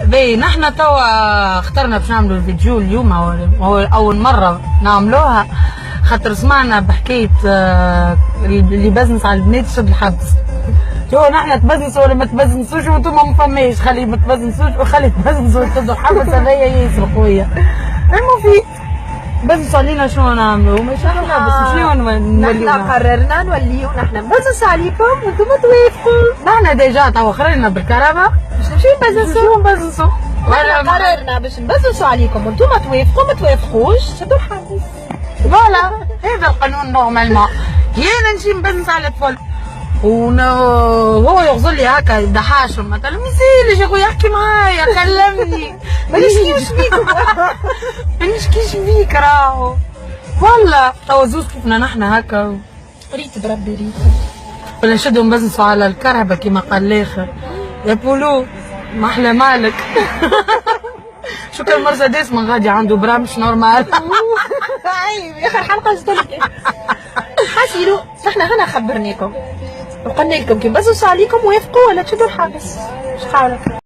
باهي نحن توا اخترنا باش نعملوا الفيديو اليوم، هو أول مرة نعملوها خاطر سمعنا بحكاية اللي بزنس على البنات شد الحبس. شو نحن تبزنسوا ولا ما تبزنسوش وانتم ما فماش، خلي ما تبزنسوش وخلي تبزنسوا وتشدوا الحبس، هذايا ياسر قوية. المفيد بزنسوا علينا شنو نعملوا؟ مش نحن بس شنو نوليو. نحن قررنا نوليو نحن نبزنس عليكم وانتم توافقوا. نحن ديجا توا خرجنا بالكهرباء باش نمشيو نبزنسوا. ولا قررنا باش نبزنسوا عليكم وانتم توافقوا، ما توافقوش شدوا الحبس. فوالا هذا القانون نورمالمون. انا نمشي نبزنس على الطفل هو يغزل لي هكا يبدا حاشم مثلا، ما يسالش يا خويا يحكي معايا كلمني ما نشكيش فيك ما نشكيش فيك راهو. والله توا زوز كيفنا نحن هكا ريت بربي ريت، ولا نشدوا نبزنسوا على الكرهبه كيما قال الاخر يا بولو ما احلى مالك. شو كان مرسيدس من غادي عنده برامش نورمال. اي اخر حلقه زدت حاسيلو نحن هنا خبرناكم وقلنا لكم كي نبزنسوا عليكم وافقوا ولا تشدوا الحبس. اش قولك؟